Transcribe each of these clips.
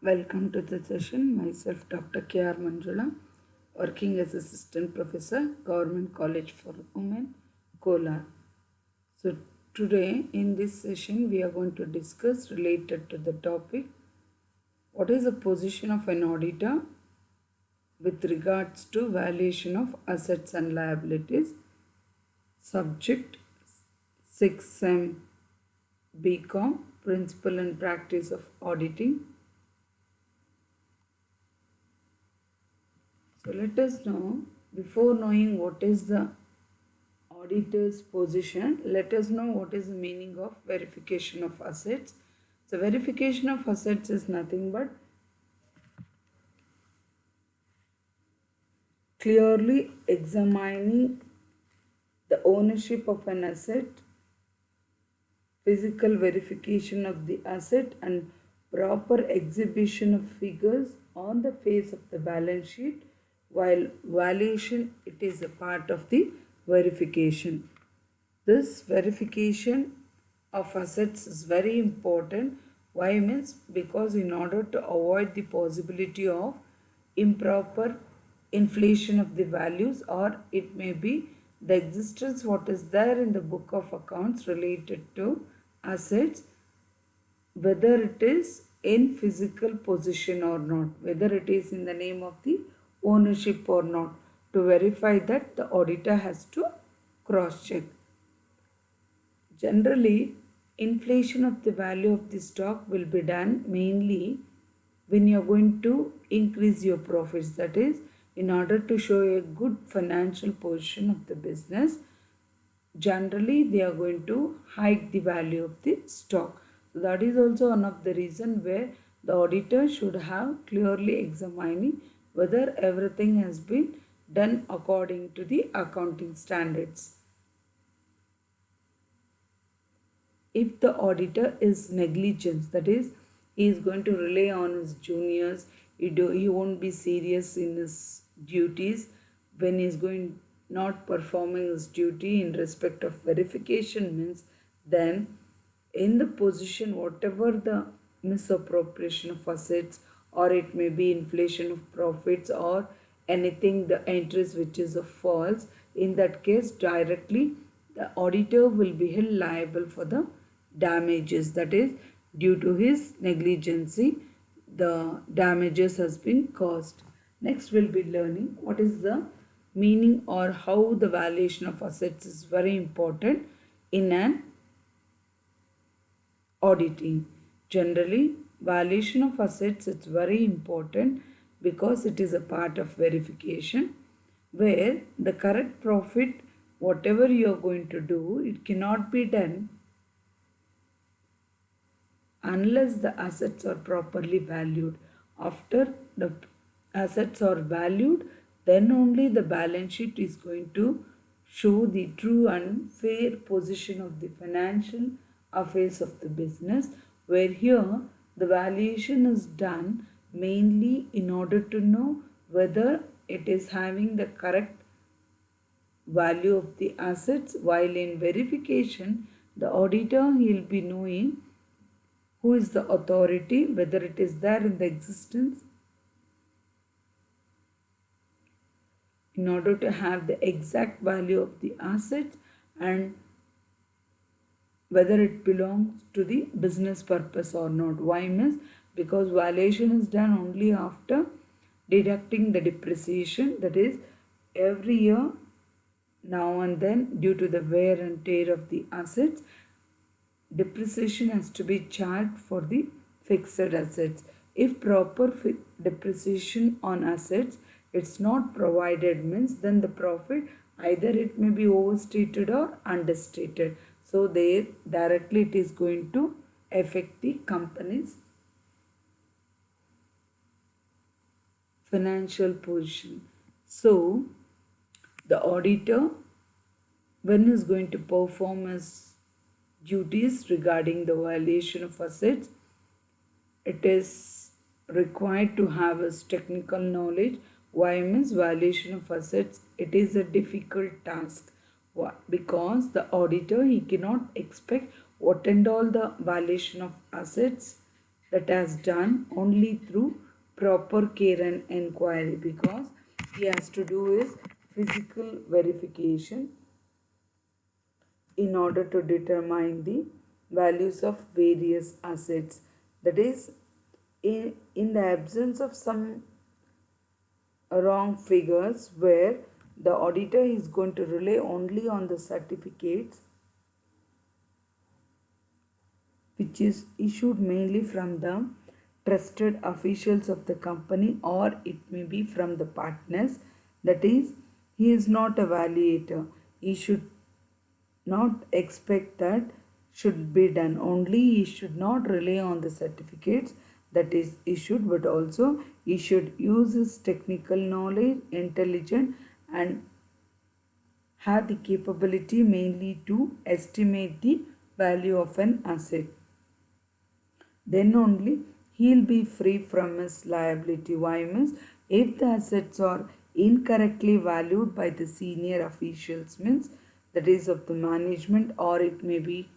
Welcome to the session. Myself, Dr. K.R. Manjula, working as Assistant Professor, Government College for Women, Kolar. So, today in this session, we are going to discuss related to the topic what is the position of an auditor with regards to valuation of assets and liabilities. Subject 6M BCom, Principle and Practice of Auditing. So let us know, before knowing what is the auditor's position, let us know what is the meaning of verification of assets. So verification of assets is nothing but clearly examining the ownership of an asset, physical verification of the asset, and proper exhibition of figures on the face of the balance sheet, while valuation it is a part of the verification. This verification of assets is very important. Why means because in order to avoid the possibility of improper inflation of the values, or it may be the existence what is there in the book of accounts related to assets, whether it is in physical position or not, whether it is in the name of the ownership or not. To verify that, the auditor has to cross check. Generally, inflation of the value of the stock will be done mainly when you are going to increase your profits. That is, in order to show a good financial position of the business, generally they are going to hike the value of the stock. So that is also one of the reason where the auditor should have clearly examining whether everything has been done according to the accounting standards. If the auditor is negligent, that is, he is going to rely on his juniors, he won't be serious in his duties when he is going not performing his duty in respect of verification, means then in the position whatever the misappropriation of assets, or it may be inflation of profits, or anything the entries which is a false, in that case directly the auditor will be held liable for the damages. That is, due to his negligence the damages has been caused. Next we'll be learning what is the meaning or how the valuation of assets is very important in an auditing. Generally, valuation of assets is very important because it is a part of verification, where the correct profit whatever you are going to do, it cannot be done unless the assets are properly valued. After the assets are valued, then only the balance sheet is going to show the true and fair position of the financial affairs of the business, where here the valuation is done mainly in order to know whether it is having the correct value of the assets, while in verification the auditor will be knowing who is the authority, whether it is there in the existence, in order to have the exact value of the assets, and whether it belongs to the business purpose or not. Why means because valuation is done only after deducting the depreciation, that is every year now and then due to the wear and tear of the assets, depreciation has to be charged for the fixed assets. If proper depreciation on assets it's not provided, means then the profit either it may be overstated or understated. So there directly it is going to affect the company's financial position. So the auditor, when is going to perform his duties regarding the valuation of assets, it is required to have his technical knowledge. Why means valuation of assets, it is a difficult task. Why? Because the auditor he cannot expect what and all the valuation of assets that has done only through proper care and inquiry, because he has to do his physical verification in order to determine the values of various assets. That is, in the absence of some wrong figures, where the auditor is going to rely only on the certificates which is issued mainly from the trusted officials of the company, or it may be from the partners. That is, he is not a validator. He should not expect that should be done. Only he should not rely on the certificates that is issued, but also he should use his technical knowledge, intelligence, and have the capability mainly to estimate the value of an asset. Then only he'll be free from his liability. Why means, if the assets are incorrectly valued by the senior officials, means that is of the management, or it may be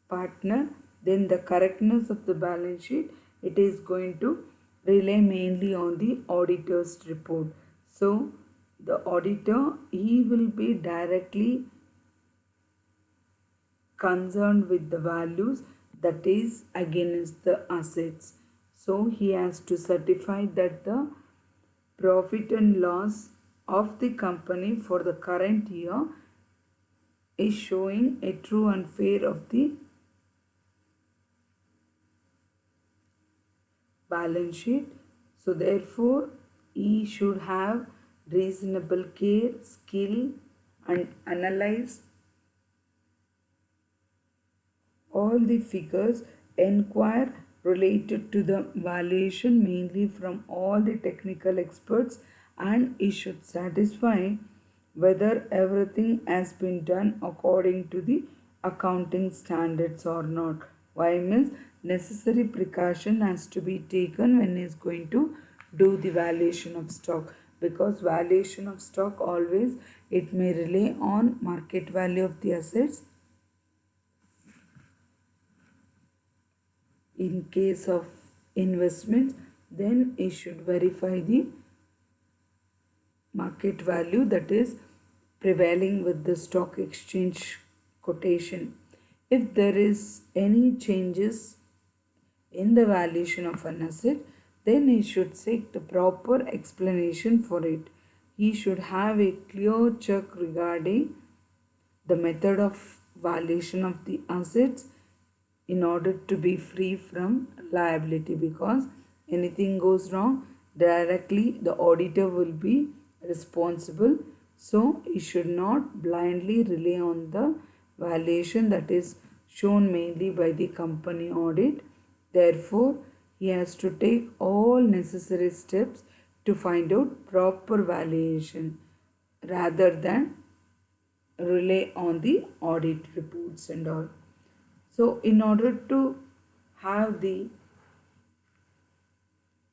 partner, then the correctness of the balance sheet, it is going to rely mainly on the auditor's report. So the auditor, he will be directly concerned with the values that is against the assets. So he has to certify that the profit and loss of the company for the current year is showing a true and fair of the balance sheet. So therefore, he should have reasonable care, skill, and analyze all the figures, inquire related to the valuation mainly from all the technical experts, and he should satisfy whether everything has been done according to the accounting standards or not. Why means, necessary precaution has to be taken when he is going to do the valuation of stock, because valuation of stock always it may rely on market value of the assets. In case of investments, then it should verify the market value that is prevailing with the stock exchange quotation. If there is any changes in the valuation of an asset, then he should seek the proper explanation for it. He should have a clear check regarding the method of valuation of the assets in order to be free from liability, because anything goes wrong, directly the auditor will be responsible. So he should not blindly rely on the valuation that is shown mainly by the company audit. Therefore, he has to take all necessary steps to find out proper valuation rather than rely on the audit reports and all. So in order to have the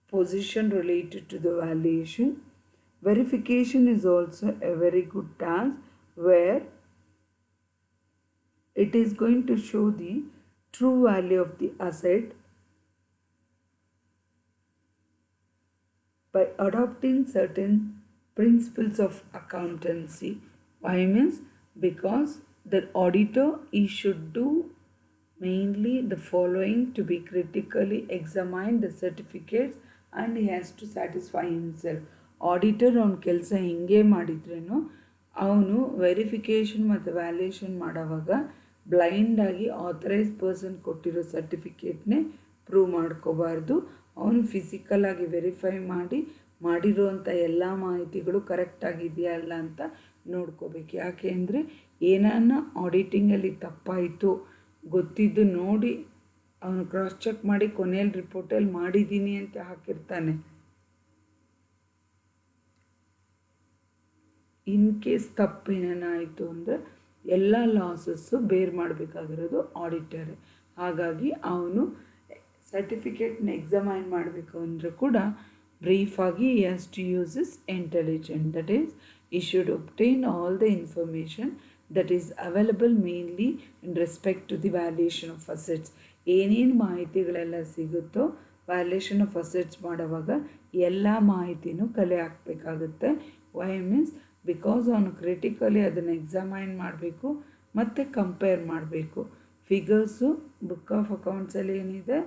position related to the valuation, verification is also a very good task, where it is going to show the true value of the asset by adopting certain principles of accountancy. Why means, because the auditor, he should do mainly the following to be critically examine the certificates, and he has to satisfy himself. Auditor ಅವ್ನ ಕೆಲಸ ಹೆಂಗೆ ಮಾಡಿದ್ರೇನು ಅವನು verification ಮತ್ತು valuation ಮಾಡೋವಾಗ ಬ್ಲೈಂಡಾಗಿ authorise person ಕೊಟ್ಟಿರೋ ಸರ್ಟಿಫಿಕೇಟ್ನೇ prove ಮಾಡ್ಕೋಬಾರ್ದು. ಅವನು ಫಿಸಿಕಲಾಗಿ verify ಮಾಡಿರೋಂಥ ಎಲ್ಲ ಮಾಹಿತಿಗಳು ಕರೆಕ್ಟಾಗಿದೆಯಾ ಅಲ್ಲ ಅಂತ ನೋಡ್ಕೋಬೇಕು. ಯಾಕೆ ಅಂದರೆ ಏನಾನ ಆಡಿಟಿಂಗಲ್ಲಿ ತಪ್ಪಾಯಿತು ಗೊತ್ತಿದ್ದು ನೋಡಿ ಅವನು ಕ್ರಾಸ್ ಚೆಕ್ ಮಾಡಿ ಕೊನೆಯಲ್ಲಿ ರಿಪೋರ್ಟಲ್ಲಿ ಮಾಡಿದ್ದೀನಿ ಅಂತ ಹಾಕಿರ್ತಾನೆ. ಇನ್ ಕೇಸ್ ತಪ್ಪೇನಾಯಿತು ಅಂದರೆ ಎಲ್ಲ ಲಾಸಸ್ಸು ಬೇರ್ ಮಾಡಬೇಕಾಗಿರೋದು ಆಡಿಟರೇ. ಹಾಗಾಗಿ ಅವನು ಸರ್ಟಿಫಿಕೇಟ್ನ ಎಕ್ಸಾಮೈನ್ ಮಾಡಬೇಕು ಅಂದರೆ ಕೂಡ ಬ್ರೀಫಾಗಿ he has to use his intelligence. That is, he should obtain all the information that is available mainly in respect to the valuation of assets. ಏನೇನು ಮಾಹಿತಿಗಳೆಲ್ಲ ಸಿಗುತ್ತೋ ವ್ಯಾಲ್ಯೂಯೇಷನ್ ಆಫ್ ಅಸೆಟ್ಸ್ ಮಾಡುವಾಗ ಎಲ್ಲ ಮಾಹಿತಿನೂ ಕಲೆ ಹಾಕಬೇಕಾಗುತ್ತೆ. ವೈ ಮೀನ್ಸ್ ಬಿಕಾಸ್ ಅವನು critically ಅದನ್ನು examine ಮಾಡಬೇಕು ಮತ್ತು ಕಂಪೇರ್ ಮಾಡಬೇಕು. ಫಿಗರ್ಸು ಬುಕ್ ಆಫ್ ಅಕೌಂಟ್ಸಲ್ಲಿ ಏನಿದೆ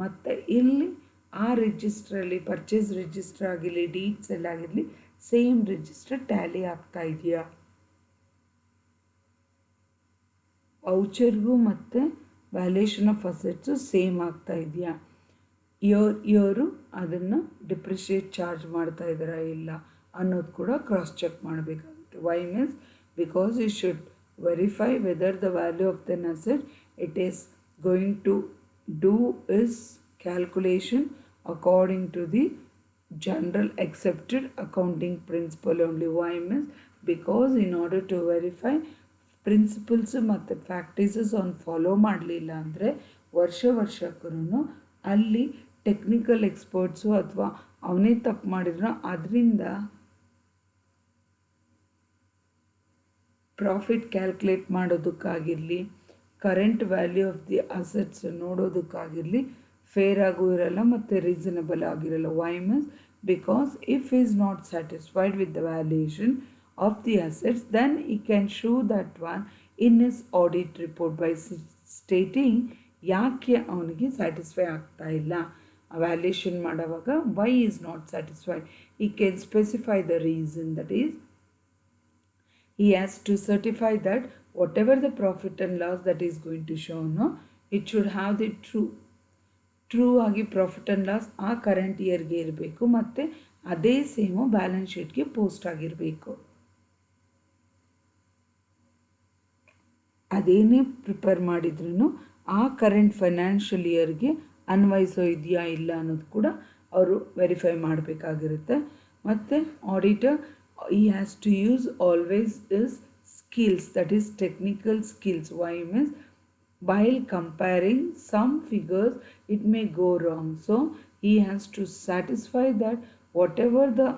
ಮತ್ತು ಇಲ್ಲಿ ಆ ರಿಜಿಸ್ಟ್ರಲ್ಲಿ ಪರ್ಚೇಸ್ ರಿಜಿಸ್ಟರ್ ಆಗಿರಲಿ ಡೀಟ್ಸಲ್ಲಿ ಆಗಿರಲಿ ಸೇಮ್ ರಿಜಿಸ್ಟರ್ ಟ್ಯಾಲಿ ಆಗ್ತಾ ಇದೆಯಾ, ವೌಚರ್ಗೂ ಮತ್ತು ವ್ಯಾಲ್ಯೂಯೇಷನ್ ಆಫ್ ಅಸೆಟ್ಸು ಸೇಮ್ ಆಗ್ತಾ ಇದೆಯಾ, ಇವರು ಅದನ್ನು ಡಿಪ್ರಿಷಿಯೇಟ್ ಚಾರ್ಜ್ ಮಾಡ್ತಾ ಇದ್ದಾರಾ ಇಲ್ಲ ಅನ್ನೋದು ಕೂಡ ಕ್ರಾಸ್ ಚೆಕ್ ಮಾಡಬೇಕಾಗುತ್ತೆ. Why means because you should verify whether the value of then asset it is going to do is calculation according to the general accepted accounting principle only. Why means because in order to verify principles ಮತ್ತು practices ಅವ್ನು follow ಮಾಡಲಿಲ್ಲ ಅಂದರೆ ವರ್ಷಕ್ಕೂ ಅಲ್ಲಿ technical experts ಅಥವಾ ಅವನೇ ತಪ್ಪು ಮಾಡಿದ್ರು ಅದರಿಂದ ಪ್ರಾಫಿಟ್ ಕ್ಯಾಲ್ಕುಲೇಟ್ ಮಾಡೋದಕ್ಕಾಗಿರಲಿ current value of the assets ನೋಡೋದಕ್ಕಾಗಿರಲಿ ಫೇರ್ ಆಗೂ ಇರಲ್ಲ ಮತ್ತು ರೀಸನಬಲ್ ಆಗಿರಲ್ಲ. Why means because if is not satisfied with the valuation of the assets then he can show that one in his audit report by stating ಯಾಕೆ ಅವನಿಗೆ satisfy ಆಗ್ತಾ ಇಲ್ಲ valuation ಮಾಡುವಾಗ. Why is not satisfied he can specify the reason, that is he has to certify that whatever the profit and loss that is going to show, no, it should have the true ಆಗಿ profit and loss ಆ current ಇಯರ್ಗೆ ಇರಬೇಕು ಮತ್ತು ಅದೇ same balance ಶೀಟ್ಗೆ post ಆಗಿರಬೇಕು. ಅದೇನೇ prepare ಮಾಡಿದ್ರೂ ಆ ಕರೆಂಟ್ ಫೈನಾನ್ಷಿಯಲ್ ಇಯರ್ಗೆ ಅನ್ವಯಿಸೋ ಇದೆಯಾ ಇಲ್ಲ ಅನ್ನೋದು ಕೂಡ ಅವರು ವೆರಿಫೈ ಮಾಡಬೇಕಾಗಿರುತ್ತೆ. ಮತ್ತು auditor he has to use always his skills, that is technical skills. Why means while comparing some figures it may go wrong, so he has to satisfy that whatever the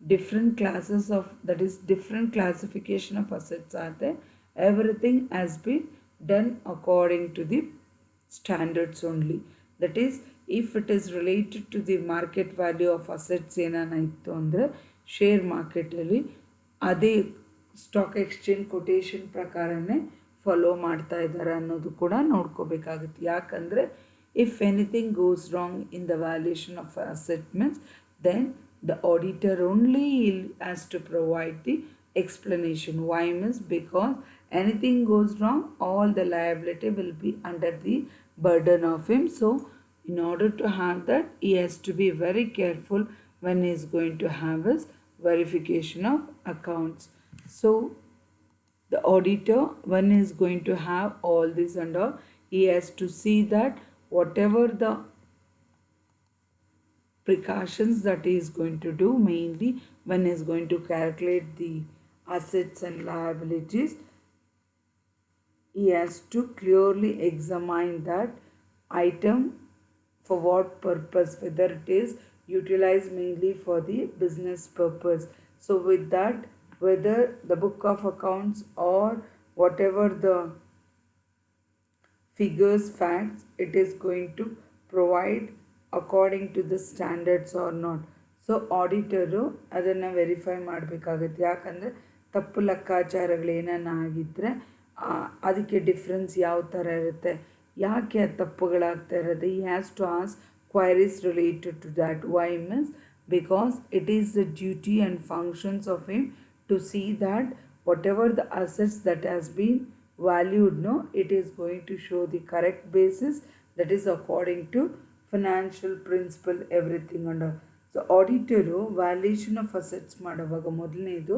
different classes of, that is different classification of assets are there, everything has been done according to the standards only. That is if it is related to the market value of assets ಏನಾಯಿತು ಅಂದರೆ share ಮಾರ್ಕೆಟಲ್ಲಿ ಅದೇ stock exchange quotation ಪ್ರಕಾರನೇ follow ಮಾಡ್ತಾ ಇದ್ದಾರೆ ಅನ್ನೋದು ಕೂಡ ನೋಡ್ಕೋಬೇಕಾಗುತ್ತೆ. ಯಾಕಂದರೆ if anything goes wrong in the valuation of asset means then the auditor only has to provide the explanation. Why means because anything goes wrong all the liability will be under the burden of him. So in order to have that he has to be very careful when he is going to have his verification of accounts. So the auditor when he is going to have all this and all, he has to see that whatever the precautions that he is going to do, mainly when he is going to calculate the assets and liabilities, he has to clearly examine that item for what purpose, whether it is utilized mainly for the business purpose. So with that, whether the book of accounts or whatever the figures, facts, it is going to provide according to the standards or not. So auditor ಅದನ್ನು verify ಮಾಡಬೇಕಾಗುತ್ತೆ. ಯಾಕಂದರೆ ತಪ್ಪು ಲೆಕ್ಕಾಚಾರಗಳು ಏನಾನ ಆಗಿದ್ದರೆ ಅದಕ್ಕೆ difference ಯಾವ ಥರ ಇರುತ್ತೆ, ಯಾಕೆ ಆ ತಪ್ಪುಗಳಾಗ್ತಾ ಇರೋದು, ಈ has to ask queries related to that. Why means because it is the duty and functions of him to see that whatever the assets that has been valued, no, it is going to show the correct basis, that is according to financial principle, everything under. So auditor valuation of assets ಮಾಡುವಾಗ ಮೊದಲನೇದು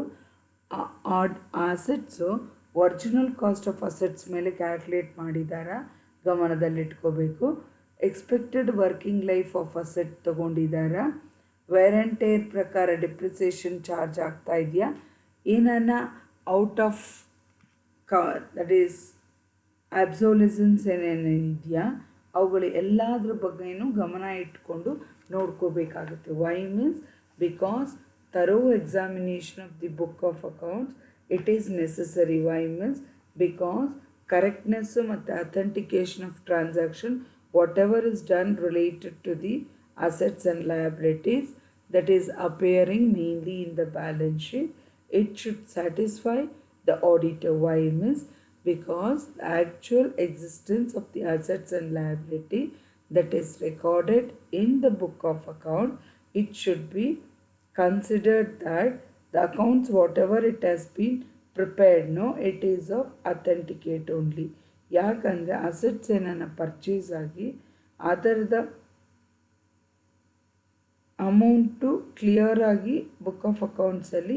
assets original cost of assets ಮೇಲೆ calculate ಮಾಡಿದಾರ ಗಮನದಲ್ಲಿಟ್ಕೋಬೇಕು. Expected working life of asset ತೊಗೊಂಡಿದ್ದಾರಾ, wear and tear ಪ್ರಕಾರ depreciation charge ಆಗ್ತಾ ಇದೆಯಾ, ಏನಾನ out of that is obsolescence ಏನೇನು ಇದೆಯಾ, ಅವುಗಳು ಎಲ್ಲದ್ರ ಬಗ್ಗೆನೂ ಗಮನ ಇಟ್ಕೊಂಡು ನೋಡ್ಕೋಬೇಕಾಗುತ್ತೆ. Why means because thorough examination of the book of accounts it is necessary. Why means because correctness ಮತ್ತು authentication of transaction, whatever is done related to the assets and liabilities that is appearing mainly in the balance sheet, it should satisfy the auditor. Why means because the actual existence of the assets and liability that is recorded in the book of account, it should be considered that the accounts whatever it has been prepared, no, it is of authenticate only. ಯಾಕಂದರೆ assets ಏನನ್ನ purchase ಆಗಿ ಅದರದ amount clear ಆಗಿ book of ಅಕೌಂಟ್ಸಲ್ಲಿ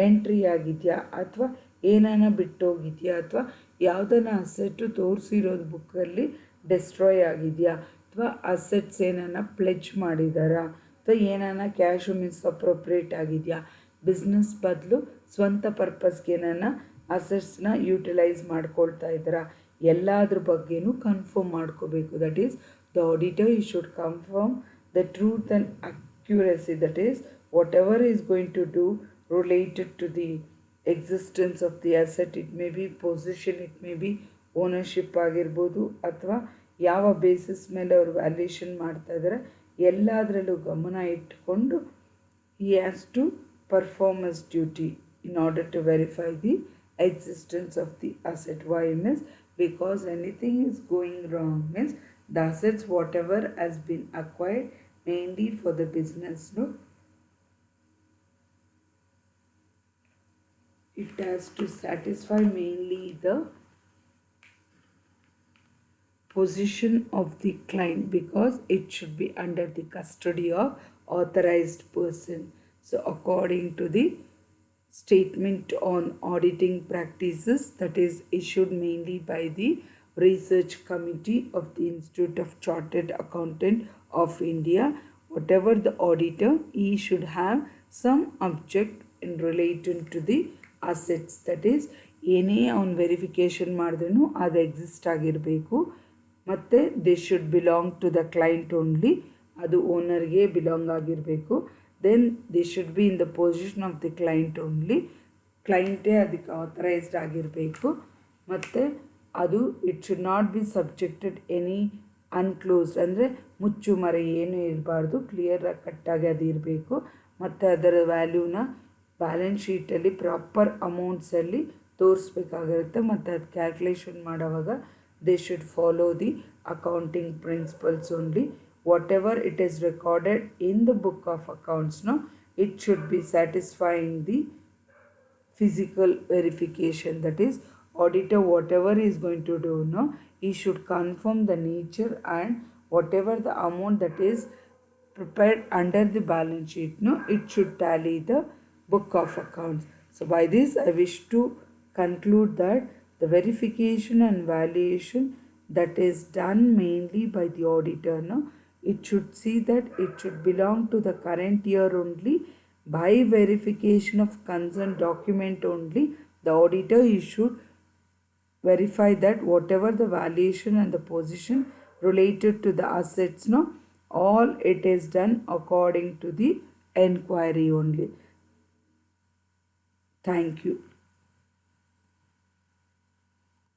entry ಆಗಿದೆಯಾ ಅಥವಾ ಏನಾನ ಬಿಟ್ಟೋಗಿದೆಯಾ ಅಥವಾ ಯಾವುದನ್ನ ಅಸೆಟ್ಟು ತೋರಿಸಿರೋದು ಬುಕ್ಕಲ್ಲಿ ಡೆಸ್ಟ್ರಾಯ್ ಆಗಿದೆಯಾ ಅಥವಾ ಅಸೆಟ್ಸ್ ಏನಾನ ಪ್ಲೆಜ್ ಮಾಡಿದಾರಾ ಅಥವಾ ಏನಾನ ಕ್ಯಾಶು ಮಿಸ್ಅಪ್ರೋಪ್ರಿಯೇಟ್ ಆಗಿದೆಯಾ, ಬಿಸ್ನೆಸ್ ಬದಲು ಸ್ವಂತ ಪರ್ಪಸ್ಗೆ ಏನಾನ ಅಸೆಟ್ಸ್ನ ಯೂಟಿಲೈಸ್ ಮಾಡ್ಕೊಳ್ತಾ ಇದ್ದಾರಾ, ಎಲ್ಲದ್ರ ಬಗ್ಗೆನೂ ಕನ್ಫರ್ಮ್ ಮಾಡ್ಕೋಬೇಕು. ದಟ್ ಈಸ್ ದ ಆಡಿಟರ್ ಈ should confirm the truth and accuracy, that is whatever is going to do related to the existence of the asset, it may be possession, it may be ownership ಆಗಿರ್ಬೋದು ಅಥವಾ ಯಾವ basis ಮೇಲೆ ಅವರು valuation ಮಾಡ್ತಾ ಇದ್ದಾರೆ ಎಲ್ಲದರಲ್ಲೂ ಗಮನ ಇಟ್ಟುಕೊಂಡು he has to perform his duty in order to verify the existence of the asset. Why means because anything is going wrong means the assets whatever has been acquired mainly for the business, no, it has to satisfy mainly the position of the client because it should be under the custody of authorized person. So according to the statement on auditing practices that is issued mainly by the research committee of the Institute of Chartered Accountant of India, whatever the auditor, he should have some object in relation to the assets. That is ಏನೇ ಅವನು verification ಮಾಡಿದ್ರೂ ಅದು exist ಆಗಿರಬೇಕು ಮತ್ತು they should belong to the client only, ಅದು ಓನರ್ಗೆ belong ಆಗಿರಬೇಕು. Then they should be in the position of the client only, ಕ್ಲೈಂಟೇ ಅದಕ್ಕೆ ಆಥರೈಸ್ಡ್ ಆಗಿರಬೇಕು. ಮತ್ತು ಅದು it should not be subjected any unclosed, ಅಂದರೆ ಮುಚ್ಚು ಮರೆ ಏನೂ ಇರಬಾರ್ದು, ಕ್ಲಿಯರಾಗಿ ಕಟ್ಟಾಗಿ ಅದು ಇರಬೇಕು. ಮತ್ತು ಅದರ ವ್ಯಾಲ್ಯೂನ ಬ್ಯಾಲೆನ್ಸ್ ಶೀಟಲ್ಲಿ ಪ್ರಾಪರ್ ಅಮೌಂಟ್ಸಲ್ಲಿ ತೋರಿಸ್ಬೇಕಾಗಿರುತ್ತೆ. ಮತ್ತು ಅದು ಕ್ಯಾಲ್ಕುಲೇಷನ್ ಮಾಡೋವಾಗ they should follow the accounting principles only. Whatever it is recorded in the book of ಅಕೌಂಟ್ಸ್ನೋ it should be satisfying the physical verification. That is auditor whatever he is going to do, no, he should confirm the nature and whatever the amount that is prepared under the balance sheet, no, it should tally the book of accounts. So by this I wish to conclude that the verification and valuation that is done mainly by the auditor, no, it should see that it should belong to the current year only. By verification of concerned document only, the auditor he should verify that whatever the valuation and the position related to the assets, no, all it is done according to the enquiry only. Thank you.